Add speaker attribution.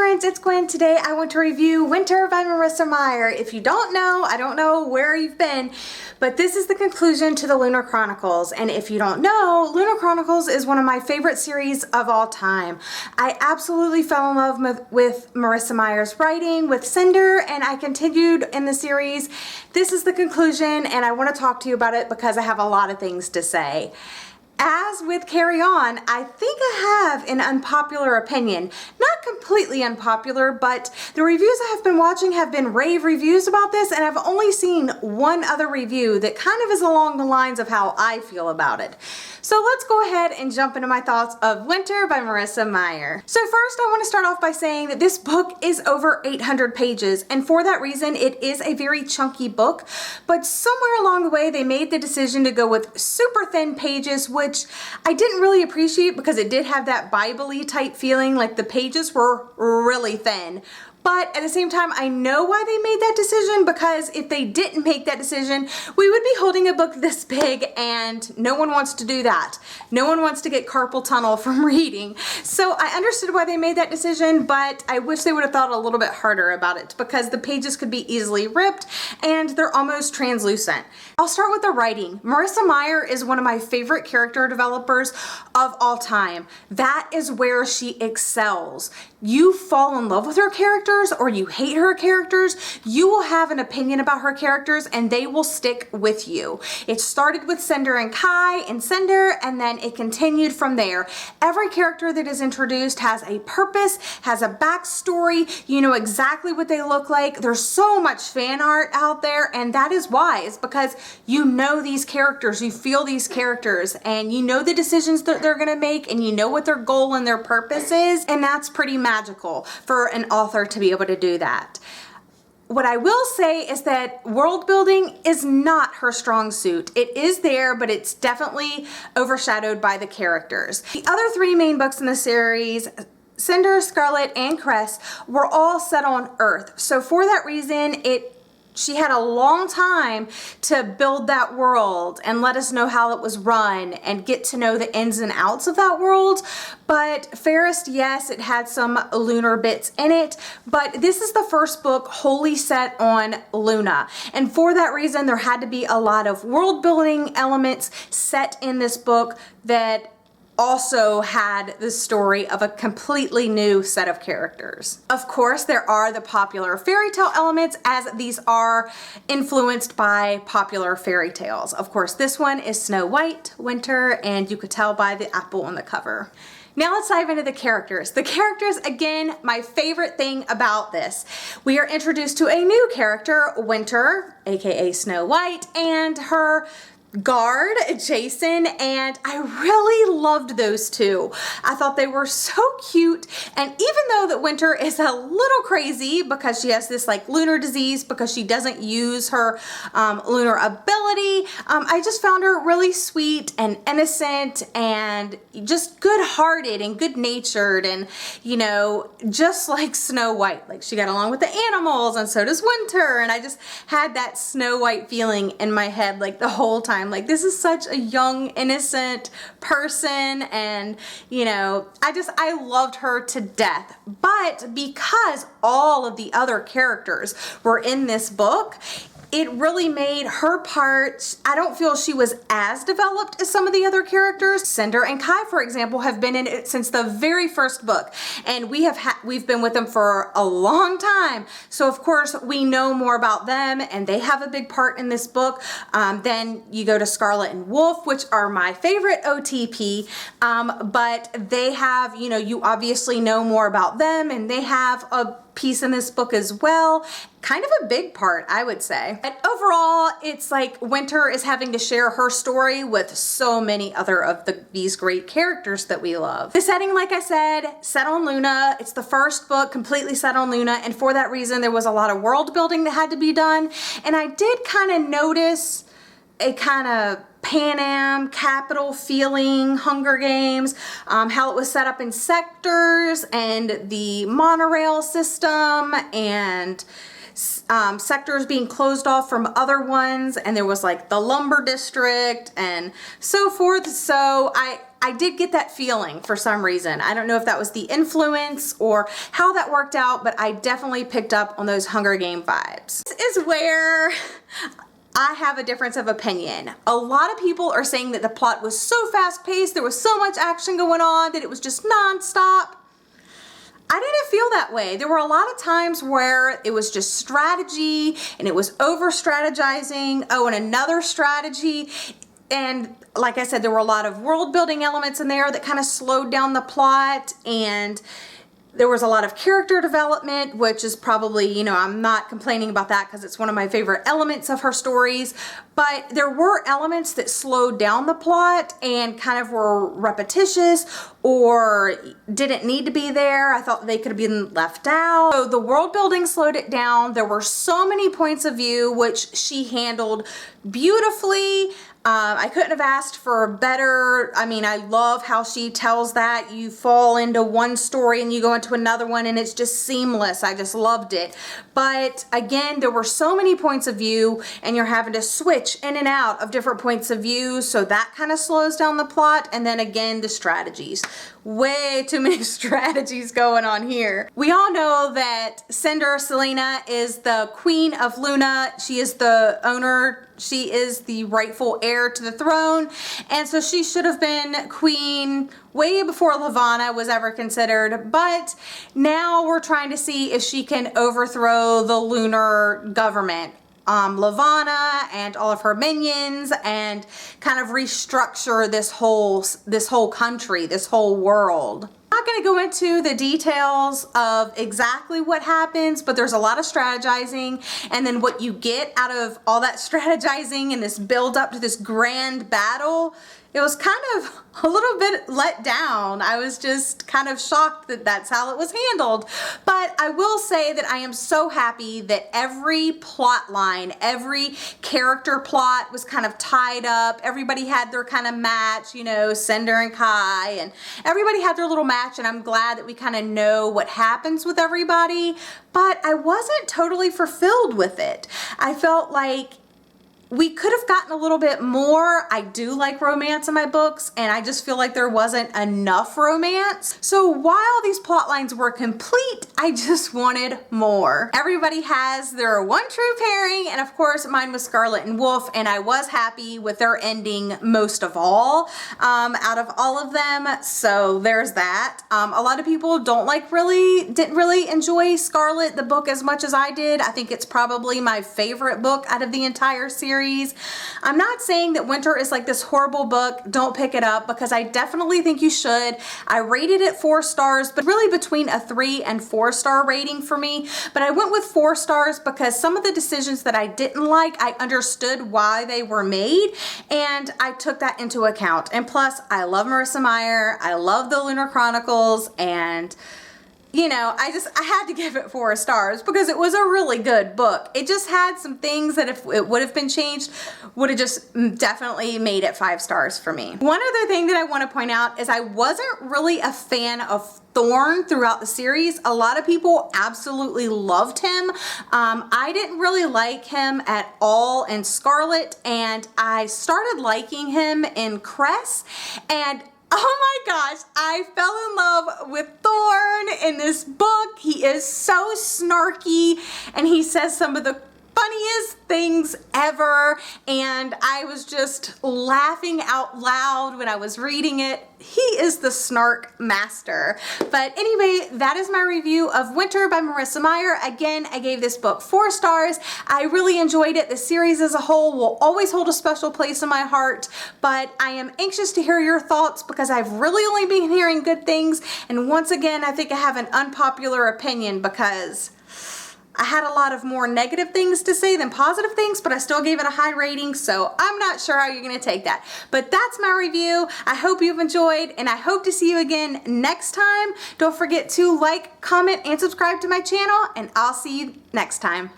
Speaker 1: friends, it's Gwen. Today I want to review Winter by Marissa Meyer. If you don't know, I don't know where you've been, but this is the conclusion to the Lunar Chronicles. And if you don't know, Lunar Chronicles is one of my favorite series of all time. I absolutely fell in love with Marissa Meyer's writing, with Cinder, and I continued in the series. This is the conclusion, and I want to talk to you about it because I have a lot of things to say. As with Carry On, I think I have an unpopular opinion. Not completely unpopular, but the reviews I have been watching have been rave reviews about this, and I've only seen one other review that kind of is along the lines of how I feel about it. So let's go ahead and jump into my thoughts of Winter by Marissa Meyer. So first I want to start off by saying that this book is over 800 pages, and for that reason it is a very chunky book, but somewhere along the way they made the decision to go with super thin pages, which I didn't really appreciate because it did have that Bible-y type feeling, like the pages were really thin. But at the same time, I know why they made that decision, because if they didn't make that decision, we would be holding a book this big, and no one wants to do that. No one wants to get carpal tunnel from reading. So I understood why they made that decision, but I wish they would have thought a little bit harder about it, because the pages could be easily ripped and they're almost translucent. I'll start with the writing. Marissa Meyer is one of my favorite character developers of all time. That is where she excels. You fall in love with her characters or you hate her characters, you will have an opinion about her characters and they will stick with you. It started with Cinder and Kai and Cinder, and then it continued from there. Every character that is introduced has a purpose, has a backstory, you know exactly what they look like. There's so much fan art out there, and that is why. It's because you know these characters, you feel these characters, and you know the decisions that they're gonna make, and you know what their goal and their purpose is, and that's pretty magical for an author to be able to do that. What I will say is that world building is not her strong suit. It is there, but it's definitely overshadowed by the characters. The other three main books in the series, Cinder, Scarlet, and Cress, were all set on Earth. So for that reason, she had a long time to build that world and let us know how it was run and get to know the ins and outs of that world. But Fairest, yes, it had some lunar bits in it, but this is the first book wholly set on Luna. And for that reason, there had to be a lot of world building elements set in this book that also had the story of a completely new set of characters. Of course, there are the popular fairy tale elements, as these are influenced by popular fairy tales. Of course, this one is Snow White, Winter, and you could tell by the apple on the cover. Now let's dive into the characters. The characters, again, my favorite thing about this. We are introduced to a new character, Winter, aka Snow White, and her guard, Jason, and I really loved those two. I thought they were so cute, and even though that Winter is a little crazy because she has this like lunar disease because she doesn't use her lunar ability, I just found her really sweet and innocent and just good-hearted and good-natured, and you know, just like Snow White. Like, she got along with the animals, and so does Winter, and I just had that Snow White feeling in my head like the whole time. Like, this is such a young, innocent person, and you know, I loved her to death. But because all of the other characters were in this book, it really made her part, I don't feel she was as developed as some of the other characters. Cinder and Kai, for example, have been in it since the very first book, and we've been with them for a long time. So of course we know more about them, and they have a big part in this book. Then you go to Scarlet and Wolf, which are my favorite OTP, but they have, you know, you obviously know more about them, and they have a piece in this book as well. Kind of a big part, I would say. But overall, it's like Winter is having to share her story with so many other of these great characters that we love. The setting, like I said, set on Luna. It's the first book completely set on Luna, and for that reason, there was a lot of world building that had to be done. And I did kind of notice a kind of Pan Am capital feeling, Hunger Games, how it was set up in sectors, and the monorail system, and sectors being closed off from other ones, and there was like the lumber district and so forth. So I did get that feeling for some reason. I don't know if that was the influence or how that worked out, but I definitely picked up on those Hunger Game vibes. This is where I have a difference of opinion. A lot of people are saying that the plot was so fast paced, there was so much action going on, that it was just nonstop. I didn't feel that way. There were a lot of times where it was just strategy and it was over strategizing. Oh, and another strategy. And like I said, there were a lot of world building elements in there that kind of slowed down the plot, and there was a lot of character development, which is probably, you know, I'm not complaining about that because it's one of my favorite elements of her stories, but there were elements that slowed down the plot and kind of were repetitious or didn't need to be there. I thought they could have been left out. So the world building slowed it down. There were so many points of view, which she handled beautifully. I couldn't have asked for a better. I mean, I love how she tells that you fall into one story and you go into another one and it's just seamless. I just loved it. But again, there were so many points of view and you're having to switch in and out of different points of view. So that kind of slows down the plot. And then again, the strategies. Way too many strategies going on here. We all know that Cinder Selena is the queen of Luna. She is the owner. She is the rightful heir to the throne. And so she should have been queen way before Levana was ever considered. But now we're trying to see if she can overthrow the lunar government. Levana and all of her minions, and kind of restructure this whole country, this whole world. I'm not going to go into the details of exactly what happens, but there's a lot of strategizing, and then what you get out of all that strategizing and this build up to this grand battle, it was kind of a little bit let down. I was just kind of shocked that that's how it was handled. But I will say that I am so happy that every plot line, every character plot was kind of tied up. Everybody had their kind of match, you know, Cinder and Kai, and everybody had their little match, and I'm glad that we kind of know what happens with everybody. But I wasn't totally fulfilled with it. I felt like we could have gotten a little bit more. I do like romance in my books, and I just feel like there wasn't enough romance. So while these plot lines were complete, I just wanted more. Everybody has their one true pairing, and of course mine was Scarlet and Wolf, and I was happy with their ending most of all, out of all of them. So there's that. A lot of people didn't really enjoy Scarlet, the book, as much as I did. I think it's probably my favorite book out of the entire series. I'm not saying that Winter is like this horrible book, don't pick it up, because I definitely think you should. I rated it 4 stars, but really between a 3 and 4 star rating for me. But I went with 4 stars because some of the decisions that I didn't like, I understood why they were made, and I took that into account. And plus, I love Marissa Meyer, I love the Lunar Chronicles, and you know, I had to give it 4 stars because it was a really good book. It just had some things that if it would have been changed, would have just definitely made it 5 stars for me. One other thing that I want to point out is I wasn't really a fan of Thorn throughout the series. A lot of people absolutely loved him. I didn't really like him at all in Scarlet, and I started liking him in Cress, and oh my gosh, I fell in love with Thorn in this book. He is so snarky, and he says some of the funniest things ever, and I was just laughing out loud when I was reading it. He is the snark master. But anyway, that is my review of Winter by Marissa Meyer. Again, I gave this book 4 stars. I really enjoyed it. The series as a whole will always hold a special place in my heart, but I am anxious to hear your thoughts because I've really only been hearing good things, and once again, I think I have an unpopular opinion because I had a lot of more negative things to say than positive things, but I still gave it a high rating, so I'm not sure how you're going to take that. But that's my review. I hope you've enjoyed, and I hope to see you again next time. Don't forget to like, comment, and subscribe to my channel, and I'll see you next time.